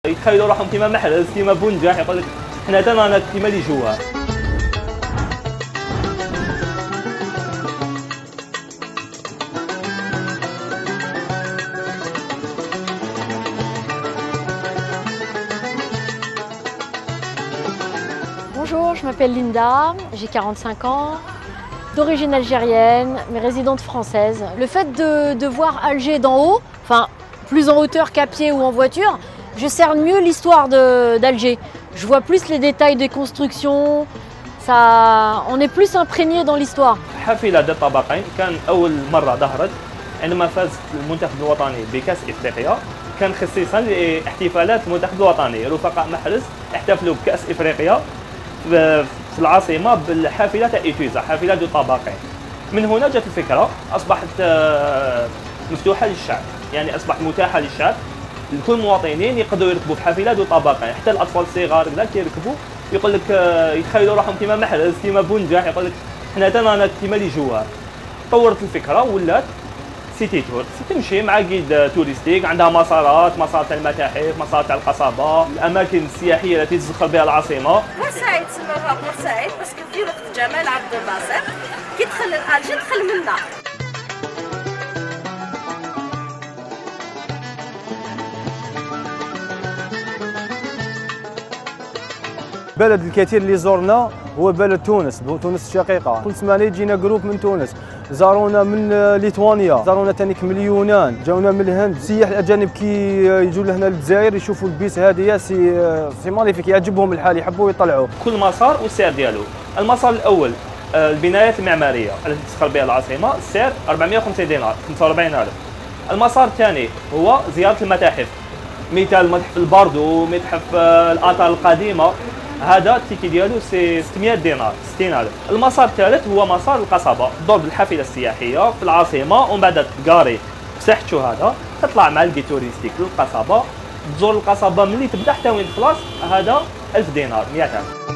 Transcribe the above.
يتخيلوا روحهم كيما محرز كيما بونجاح، يقول لك حنا رانا كيما اللي جوها. Bonjour, je m'appelle Linda, j'ai 45 ans, d'origine algérienne, mais résidente française. Le fait de voir Alger d'en haut, enfin plus en hauteur qu'à pied ou en voiture, je cerne mieux l'histoire d'Alger. Je vois plus les détails des constructions, on est plus imprégné dans l'histoire. حافلة ذات طابقين كان أول مرة ظهرت عندما فاز المنتخب الوطني بكأس إفريقيا، كان خصيصا لاحتفالات المنتخب الوطني. رفقاء محرز احتفلوا بكأس إفريقيا في العاصمة بالحافلة تاع إيتويزا، حافلة ذو طابقين. من هنا جت الفكرة، أصبحت مفتوحة للشعب، يعني أصبحت متاحة للشعب، كل المواطنين يقدروا يركبوا في حافلة ذو طابقين، حتى الأطفال الصغار لا كيركبوا، يقول لك يتخيلوا روحهم كيما محرز كيما بونجاح، يقول لك حنا رانا كيما اللي جوها. طورت الفكرة ولات سيتي تور، تمشي مع جيد توريستيك، عندها مسارات، مسار تاع المتاحف، مسار تاع القصبة، الأماكن السياحية التي تزخر بها العاصمة. بورسعيد سموها بورسعيد باسكو في وقت جمال عبد الناصر كي دخل لألجي دخل منا. بلد الكثير اللي زرنا هو بلد تونس الشقيقة. كل سمانة يجينا جروب من تونس، زارونا من ليتوانيا، زارونا ثاني من اليونان، جاونا من الهند. السياح الأجانب كي يجوا لهنا للجزائر يشوفوا البيس هذه سي ماليفيك، يعجبهم الحال، يحبوا يطلعوا. كل مسار والسعر ديالو. المسار الأول البنايات المعمارية التي تزخر بها العاصمة، السعر 450 دينار 45,000. المسار الثاني هو زيارة المتاحف، مثال متحف الباردو، متحف الآثار القديمة، هذا التيكي ديالو سي 600 دينار 60,000. المسار الثالث هو مسار القصبة، دور بالحافلة السياحية في العاصمة ومن بعد تكاري في ساحة شهداء، تطلع مع الجي توريستيك للقصبة، تزور القصبة ملي تبدا حتى وين تخلص، هذا 1000 دينار 100 عام.